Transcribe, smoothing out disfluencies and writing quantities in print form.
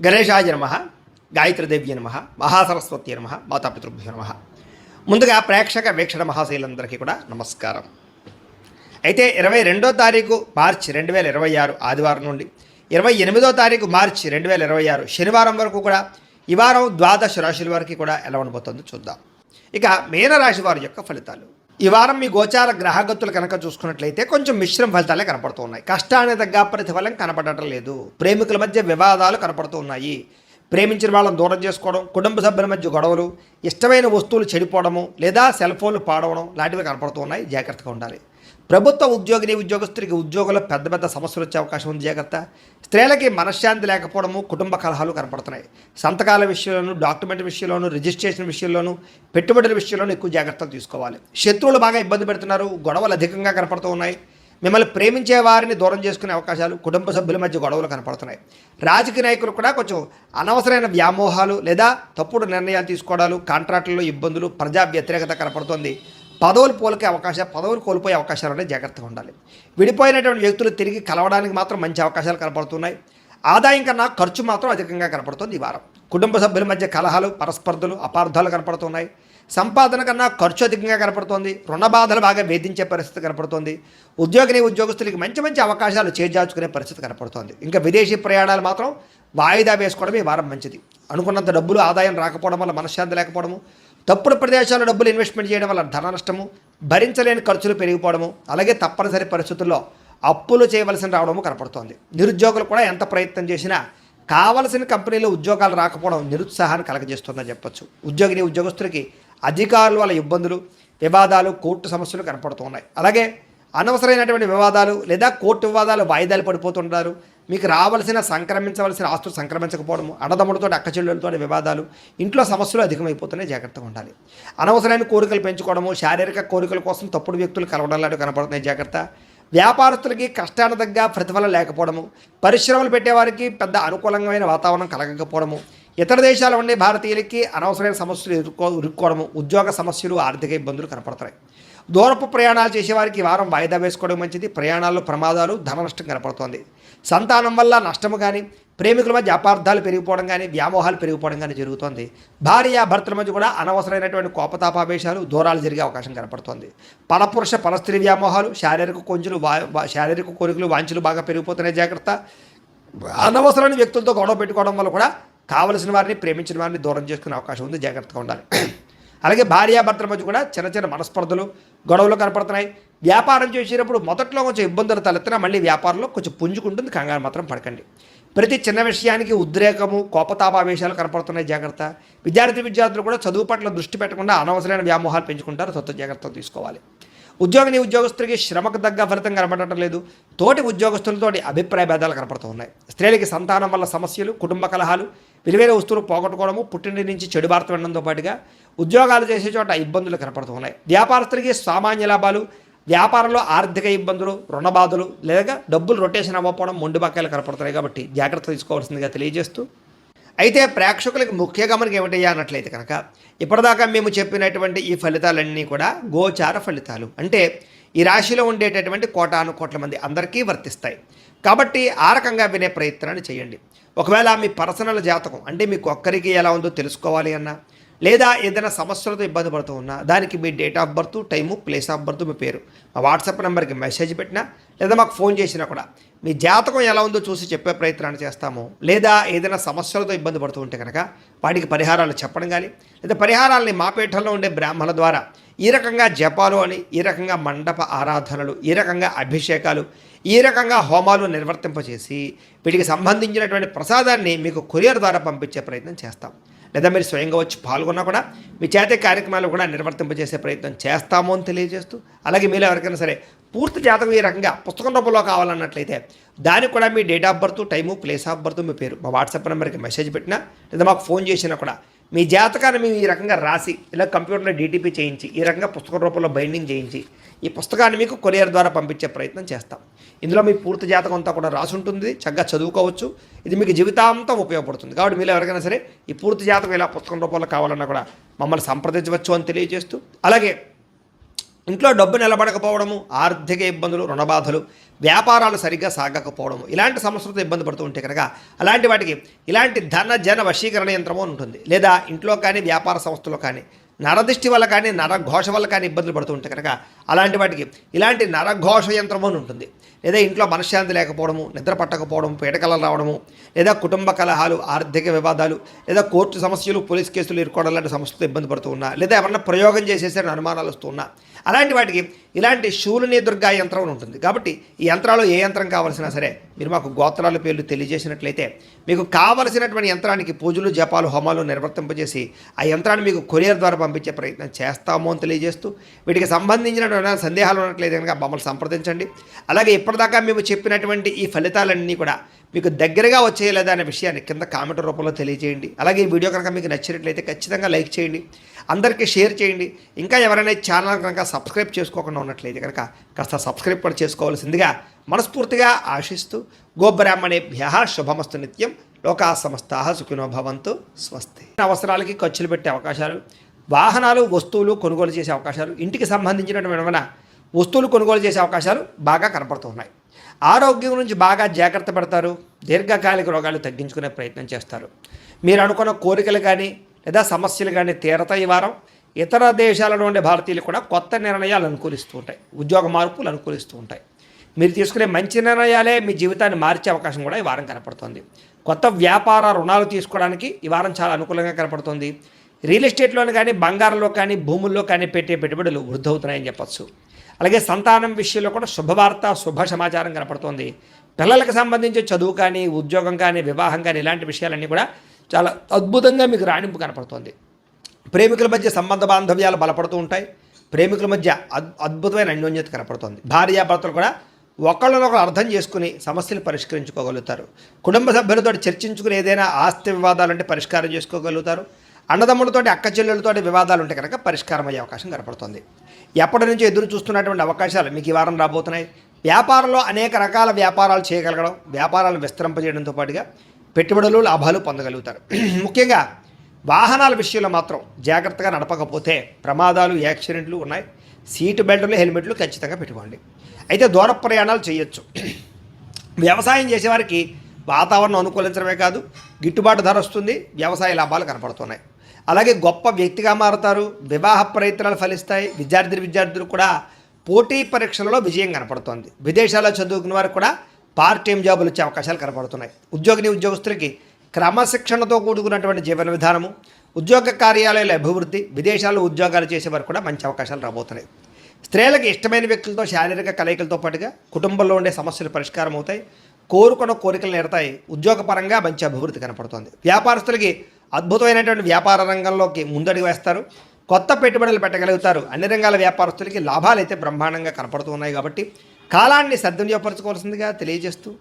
గణేశాయ నమః, గాయత్రీదేవ్య నమః, మహాసరస్వతి నమః, మాతాపితృభ్యో నమః. ముందుగా ప్రేక్షక వీక్షణ మహాశైలందరికీ కూడా నమస్కారం. అయితే 22వ తారీఖు మార్చి 2026 ఆదివారం నుండి 28వ తారీఖు మార్చి 2026 శనివారం వరకు కూడా ఈ వారం ద్వాదశ రాశుల వరకు కూడా ఎలా ఉండబోతుందో చూద్దాం. ఇక మీనరాశి వారి యొక్క ఫలితాలు. ఈ వారం మీ గోచార గ్రహగతులు కనుక చూసుకున్నట్లయితే కొంచెం మిశ్రమ ఫలితాలే కనపడుతూ ఉన్నాయి. కష్టానికి తగ్గ ప్రతిఫలం కనపడటం లేదు. ప్రేమికుల మధ్య వివాదాలు కనపడుతూ ఉన్నాయి. ప్రేమించిన వాళ్ళని దూరం చేసుకోవడం, కుటుంబ సభ్యుల మధ్య గొడవలు, ఇష్టమైన వస్తువులు చెడిపోవడము లేదా సెల్ ఫోన్లు పాడవడం లాంటివి కనపడుతూ ఉన్నాయి. జాగ్రత్తగా ఉండాలి. ప్రభుత్వ ఉద్యోగస్తులకి ఉద్యోగంలో పెద్ద పెద్ద సమస్యలు వచ్చే అవకాశం ఉంది. జాగ్రత్త. స్త్రీలకి మనశ్శాంతి లేకపోవడము, కుటుంబ కలహాలు కనపడుతున్నాయి. సంతకాల విషయంలోనూ, డాక్యుమెంట్ విషయంలోనూ, రిజిస్ట్రేషన్ విషయంలోనూ, పెట్టుబడుల విషయంలోనూ ఎక్కువ జాగ్రత్తలు తీసుకోవాలి. శత్రువులు బాగా ఇబ్బంది పెడుతున్నారు. గొడవలు అధికంగా కనపడుతూ ఉన్నాయి. మిమ్మల్ని ప్రేమించే వారిని దూరం చేసుకునే అవకాశాలు, కుటుంబ సభ్యుల మధ్య గొడవలు కనపడుతున్నాయి. రాజకీయ నాయకులు కూడా కొంచెం అనవసరమైన వ్యామోహాలు లేదా తప్పుడు నిర్ణయాలు తీసుకోవడాలు, కాంట్రాక్టుల్లో ఇబ్బందులు, ప్రజా వ్యతిరేకత కనపడుతోంది. పదవులు కోల్పోయే అవకాశాలు ఉన్నాయి. జాగ్రత్తగా ఉండాలి. విడిపోయినటువంటి వ్యక్తులు తిరిగి కలవడానికి మాత్రం మంచి అవకాశాలు కనపడుతున్నాయి. ఆదాయం కన్నా ఖర్చు మాత్రం అధికంగా కనపడుతుంది ఈ వారం. కుటుంబ సభ్యుల మధ్య కలహాలు, పరస్పర్ధలు, అపార్థాలు కనపడుతున్నాయి. సంపాదన కన్నా ఖర్చు అధికంగా కనపడుతోంది. రుణ బాధలు బాగా వేధించే పరిస్థితి కనపడుతోంది. ఉద్యోగస్తులకి మంచి మంచి అవకాశాలు చేజార్చుకునే పరిస్థితి కనపడుతోంది. ఇంకా విదేశీ ప్రయాణాలు మాత్రం వాయిదా వేసుకోవడం ఈ వారం మంచిది. అనుకున్నంత డబ్బులు ఆదాయం రాకపోవడం వల్ల మనశ్శాంతి లేకపోవడము, తప్పుడు ప్రదేశాల్లో డబ్బులు ఇన్వెస్ట్మెంట్ చేయడం వల్ల ధన నష్టము, భరించలేని ఖర్చులు పెరిగిపోవడము, అలాగే తప్పనిసరి పరిస్థితుల్లో అప్పులు చేయవలసిన రావడము కనపడుతోంది. నిరుద్యోగులు కూడా ఎంత ప్రయత్నం చేసినా కావలసిన కంపెనీలో ఉద్యోగాలు రాకపోవడం నిరుత్సాహాన్ని కలగజేస్తుందని చెప్పొచ్చు. ఉద్యోగస్తులకి అధికారుల వల్ల ఇబ్బందులు, వివాదాలు, కోర్టు సమస్యలు కనపడుతూ ఉన్నాయి. అలాగే అనవసరమైనటువంటి వివాదాలు లేదా కోర్టు వివాదాలు వాయిదాలు పడిపోతుంటారు. మీకు సంక్రమించవలసిన ఆస్తులు సంక్రమించకపోవడము, అన్నదమ్ముడితో అక్కచెల్లెలతో వివాదాలు, ఇంట్లో సమస్యలు అధికమైపోతున్నాయి. జాగ్రత్తగా ఉండాలి. అనవసరమైన కోరికలు పెంచుకోవడము, శారీరక కోరికల కోసం తప్పుడు వ్యక్తులు కలవడం లాంటివి కనపడుతున్నాయి. జాగ్రత్త. వ్యాపారస్తులకి కష్టానికి తగ్గ ప్రతిఫలం లేకపోవడము, పరిశ్రమలు పెట్టేవారికి పెద్ద అనుకూలమైన వాతావరణం కలగకపోవడము, ఇతర దేశాల ఉండే భారతీయులకి అనవసరమైన సమస్యలు ఇరుక్కోవడము, ఉద్యోగ సమస్యలు, ఆర్థిక ఇబ్బందులు కనపడుతున్నాయి. దూరపు ప్రయాణాలు చేసేవారికి వారం వాయిదా వేసుకోవడం మంచిది. ప్రయాణాల్లో ప్రమాదాలు, ధన నష్టం కనపడుతోంది. సంతానం వల్ల నష్టము కానీ, ప్రేమికుల మధ్య అపార్థాలు పెరిగిపోవడం కానీ, వ్యామోహాలు పెరిగిపోవడం కానీ జరుగుతోంది. భార్యాభర్తల మధ్య కూడా అనవసరమైనటువంటి కోపతాపావేశాలు, దూరాలు జరిగే అవకాశం కనపడుతోంది. పరపురుష పరస్త్రీ వ్యామోహాలు, శారీరక కోరికలు, వాంఛలు బాగా పెరిగిపోతున్నాయి. జాగ్రత్త. అనవసరమైన వ్యక్తులతో గొడవ పెట్టుకోవడం వల్ల కూడా కావలసిన వారిని, ప్రేమించిన వారిని దూరం చేసుకునే అవకాశం ఉంది. జాగ్రత్తగా ఉండాలి. అలాగే భార్యాభర్తల మధ్య కూడా చిన్న చిన్న మనస్పర్ధలు, గొడవలు కనపడుతున్నాయి. వ్యాపారం చేసేటప్పుడు మొదట్లో కొంచెం ఇబ్బందులు తలెత్తినా మళ్ళీ వ్యాపారంలో కొంచెం పుంజుకుంటుంది. కంగారు మాత్రం పడకండి. ప్రతి చిన్న విషయానికి ఉద్రేకము, కోపతాపావేశాలు కనపడుతున్నాయి. జాగ్రత్త. విద్యార్థులు కూడా చదువు పట్ల దృష్టి పెట్టకుండా అనవసరమైన వ్యామోహాలు పెంచుకుంటారు. జాగ్రత్తలు తీసుకోవాలి. ఉద్యోగస్తులకి శ్రమకు తగ్గ ఫలితం కనపడటం లేదు. తోటి ఉద్యోగస్తులతోటి అభిప్రాయ భేదాలు కనపడుతూ ఉన్నాయి. స్త్రీలకి సంతానం వల్ల సమస్యలు, కుటుంబ కలహాలు, విలువైన వస్తువులు పోగొట్టుకోవడము, పుట్టింటి నుంచి చెడు వార్త వినడంతో పాటుగా ఉద్యోగాలు చేసే చోట ఇబ్బందులు కనపడుతూ ఉన్నాయి. వ్యాపారస్తులకి సామాన్య లాభాలు, వ్యాపారంలో ఆర్థిక ఇబ్బందులు, రుణబాధలు లేదా డబ్బులు రొటేషన్ అవ్వకపోవడం, మొండి బకాయిలు కనపడుతున్నాయి. కాబట్టి జాగ్రత్త తీసుకోవాల్సిందిగా తెలియజేస్తూ, అయితే ప్రేక్షకులకు ముఖ్య గమనిక ఏమిటయ్యా అన్నట్లయితే కనుక ఇప్పటిదాకా మేము చెప్పినటువంటి ఈ ఫలితాలన్నీ కూడా గోచార ఫలితాలు. అంటే ఈ రాశిలో ఉండేటటువంటి కోటాను కోట్ల మంది అందరికీ వర్తిస్తాయి. కాబట్టి ఆ రకంగా వినే ప్రయత్నాన్ని చేయండి. ఒకవేళ మీ పర్సనల్ జాతకం అంటే మీకు ఒక్కరికి ఎలా ఉందో తెలుసుకోవాలి అన్నా, లేదా ఏదైనా సమస్యలతో ఇబ్బంది పడుతూ ఉన్నా, దానికి మీ date of birth, time, place of birth, మీ పేరు మా వాట్సాప్ నెంబర్కి మెసేజ్ పెట్టినా లేదా మాకు ఫోన్ చేసినా కూడా మీ జాతకం ఎలా ఉందో చూసి చెప్పే ప్రయత్నాన్ని చేస్తాము. లేదా ఏదైనా సమస్యలతో ఇబ్బంది పడుతూ ఉంటే కనుక వాటికి పరిహారాలు చెప్పడం కానీ, లేదా పరిహారాలని మా పీఠంలో ఉండే బ్రాహ్మణుల ద్వారా ఈ రకంగా జపాలు అని, ఈ రకంగా మండప ఆరాధనలు, ఈ రకంగా అభిషేకాలు, ఈ రకంగా హోమాలు నిర్వర్తింపచేసి వీటికి సంబంధించినటువంటి ప్రసాదాన్ని మీకు కొరియర్ ద్వారా పంపించే ప్రయత్నం చేస్తాం. లేదా మీరు స్వయంగా వచ్చి పాల్గొన్నా కూడా మీ చేతే కార్యక్రమాలు కూడా నిర్వర్తింపజేసే ప్రయత్నం చేస్తాము అని తెలియజేస్తూ, అలాగే మీరు ఎవరికైనా సరే పూర్తి జాతకం ఈ రకంగా పుస్తకం రూపంలో కావాలన్నట్లయితే దానికి కూడా మీ date of birth, time, place of birth, మీ పేరు మా వాట్సాప్ నెంబర్కి మెసేజ్ పెట్టినా లేదా మాకు ఫోన్ చేసినా కూడా మీ జాతకాన్ని మేము ఈ రకంగా రాసి ఇలా కంప్యూటర్లో డీటీపీ చేయించి ఈ రకంగా పుస్తకం రూపంలో బైండింగ్ చేయించి ఈ పుస్తకాన్ని మీకు కొరియర్ ద్వారా పంపించే ప్రయత్నం చేస్తాం. ఇందులో మీ పూర్తి జాతకం అంతా కూడా రాసి ఉంటుంది. చక్కగా చదువుకోవచ్చు. ఇది మీకు జీవితాంతం ఉపయోగపడుతుంది. కాబట్టి మీరు ఎవరికైనా సరే ఈ పూర్తి జాతకం ఇలా పుస్తకం రూపంలో కావాలన్నా కూడా మమ్మల్ని సంప్రదించవచ్చు అని తెలియజేస్తూ, అలాగే ఇంట్లో డబ్బు నిలబడకపోవడము, ఆర్థిక ఇబ్బందులు, రుణబాధలు, వ్యాపారాలు సరిగ్గా సాగకపోవడము, ఇలాంటి సమస్యలతో ఇబ్బంది పడుతూ ఉంటే కనుక అలాంటి వాటికి ఇలాంటి ధన జన వశీకరణ యంత్రము అని ఉంటుంది. లేదా ఇంట్లో కానీ వ్యాపార సంస్థలో కానీ నరదిష్టి వల్ల కానీ నరఘోష వల్ల కానీ ఇబ్బందులు పడుతూ ఉంటే కనుక అలాంటి వాటికి ఇలాంటి నరఘోష యంత్రము అని ఉంటుంది. లేదా ఇంట్లో మనశ్శాంతి లేకపోవడము, నిద్ర పట్టకపోవడము, పీడకలలు రావడము, లేదా కుటుంబ కలహాలు, ఆర్థిక వివాదాలు, లేదా కోర్టు సమస్యలు, పోలీస్ కేసులు ఇరుకోవడం లాంటి సమస్యలతో ఇబ్బంది పడుతూ ఉన్నా, లేదా ఎవరన్నా ప్రయోగం చేసేసారని అనుమానాలు వస్తూ ఉన్నా, అలాంటి వాటికి ఇలాంటి శూలిని దుర్గా యంత్రం అని ఉంటుంది. కాబట్టి ఈ యంత్రాలు ఏ యంత్రం కావాల్సినా సరే మీరు మాకు గోత్రాల పేర్లు తెలియజేసినట్లయితే మీకు కావలసినటువంటి యంత్రానికి పూజలు, జపాలు, హోమాలు నిర్వర్తింపజేసి ఆ యంత్రాన్ని మీకు కొరియర్ ద్వారా పంపించే ప్రయత్నం చేస్తాము అని తెలియజేస్తూ, వీటికి సంబంధించిన సందేహాలు ఉన్నట్లయితే కనుక మమ్మల్ని సంప్రదించండి. అలాగే ఇప్పటిదాకా మేము చెప్పినటువంటి ఈ ఫలితాలన్నీ కూడా మీకు దగ్గరగా వచ్చేయలేదా అనే విషయాన్ని కింద కామెంట్ రూపంలో తెలియజేయండి. అలాగే ఈ వీడియో కనుక మీకు నచ్చినట్లయితే ఖచ్చితంగా లైక్ చేయండి, అందరికీ షేర్ చేయండి. ఇంకా ఎవరైనా ఛానల్ కనుక సబ్స్క్రైబ్ చేసుకోకుండా ఉన్నట్లయితే కనుక కాస్త సబ్స్క్రైబ్ కూడా చేసుకోవాల్సిందిగా మనస్ఫూర్తిగా ఆశిస్తూ గోబ్రాహ్మణేభ్యః శుభమస్తు నిత్యం, లోకా సమస్తాః సుఖినో భవంతు, స్వస్తి. అవసరాలకి ఖర్చులు పెట్టే అవకాశాలు, వాహనాలు, వస్తువులు కొనుగోలు చేసే అవకాశాలు, ఇంటికి సంబంధించినటువంటి వస్తువులు కొనుగోలు చేసే అవకాశాలు బాగా కనపడుతున్నాయి. ఆరోగ్యం నుంచి బాగా జాగ్రత్త పడతారు. దీర్ఘకాలిక రోగాలు తగ్గించుకునే ప్రయత్నం చేస్తారు. మీరు అనుకున్న కోరికలు కానీ లేదా సమస్యలు కానీ తీరతాయి. ఈ వారం ఇతర దేశాలలో ఉండే భారతీయులు కూడా కొత్త నిర్ణయాలు అనుకూలిస్తూ ఉంటాయి. ఉద్యోగ మార్పులు అనుకూలిస్తూ ఉంటాయి. మీరు తీసుకునే మంచి నిర్ణయాలే మీ జీవితాన్ని మార్చే అవకాశం కూడా ఈ వారం కనపడుతుంది. కొత్త వ్యాపార రుణాలు తీసుకోవడానికి ఈ వారం చాలా అనుకూలంగా కనపడుతుంది. రియల్ ఎస్టేట్లోని కానీ బంగారంలో కానీ భూముల్లో కానీ పెట్టే పెట్టుబడులు వృద్ధి అవుతున్నాయని చెప్పచ్చు. అలాగే సంతానం విషయంలో కూడా శుభవార్త, శుభ సమాచారం కనపడుతోంది. పిల్లలకు సంబంధించి చదువు కానీ, ఉద్యోగం కానీ, వివాహం కానీ ఇలాంటి విషయాలన్నీ కూడా చాలా అద్భుతంగా మీకు రాణింపు కనపడుతోంది. ప్రేమికుల మధ్య సంబంధ బాంధవ్యాలు బలపడుతూ ఉంటాయి. ప్రేమికుల మధ్య అద్భుతమైన అన్యోన్యత కనపడుతోంది. భార్యాభర్తలు కూడా ఒకళ్ళనొకరు అర్థం చేసుకుని సమస్యలు పరిష్కరించుకోగలుగుతారు. కుటుంబ సభ్యులతో చర్చించుకుని ఏదైనా ఆస్తి వివాదాలంటే పరిష్కారం చేసుకోగలుగుతారు. అన్నదమ్ములతోటి, అక్క చెల్లెలతోటి వివాదాలు ఉంటే కనుక పరిష్కారం అయ్యే అవకాశం కనపడుతుంది. ఎప్పటి నుంచో ఎదురు చూస్తున్నటువంటి అవకాశాలు మీకు ఈ వారం రాబోతున్నాయి. వ్యాపారంలో అనేక రకాల వ్యాపారాలు చేయగలగడం, వ్యాపారాలను విస్తరింపజేయడంతో పాటుగా పెట్టుబడులు, లాభాలు పొందగలుగుతారు. ముఖ్యంగా వాహనాల విషయంలో మాత్రం జాగ్రత్తగా నడపకపోతే ప్రమాదాలు, యాక్సిడెంట్లు ఉన్నాయి. సీటు బెల్టులు, హెల్మెట్లు ఖచ్చితంగా పెట్టుకోండి. అయితే దూర ప్రయాణాలు చేయొచ్చు. వ్యవసాయం చేసేవారికి వాతావరణం అనుకూలించడమే కాదు, గిట్టుబాటు ధర వస్తుంది, వ్యవసాయ లాభాలు కనపడుతున్నాయి. అలాగే గొప్ప వ్యక్తిగా మారుతారు. వివాహ ప్రయత్నాలు ఫలిస్తాయి. విద్యార్థులు కూడా పోటీ పరీక్షలలో విజయం కనపడుతోంది. విదేశాల్లో చదువుకున్న వారికి కూడా పార్ట్ టైం జాబులు వచ్చే అవకాశాలు కనపడుతున్నాయి. ఉద్యోగస్తులకి క్రమశిక్షణతో కూడుకున్నటువంటి జీవన విధానము, ఉద్యోగ కార్యాలయాల అభివృద్ధి, విదేశాల్లో ఉద్యోగాలు చేసేవారు కూడా మంచి అవకాశాలు రాబోతున్నాయి. స్త్రీలకు ఇష్టమైన వ్యక్తులతో శారీరక కలయికలతో పాటుగా కుటుంబంలో ఉండే సమస్యలు పరిష్కారం అవుతాయి. కోరుకున్న కోరికలు నెరతాయి. ఉద్యోగపరంగా మంచి అభివృద్ధి కనపడుతోంది. వ్యాపారస్తులకి అద్భుతమైనటువంటి వ్యాపార రంగంలోకి ముందడుగు వేస్తారు. కొత్త పెట్టుబడులు పెట్టగలుగుతారు. అన్ని రంగాల వ్యాపారస్తులకి లాభాలు అయితే బ్రహ్మాండంగా కనపడుతూ ఉన్నాయి. కాబట్టి కాలాన్ని సద్వినియోగపరచుకోవాల్సిందిగా తెలియజేస్తూ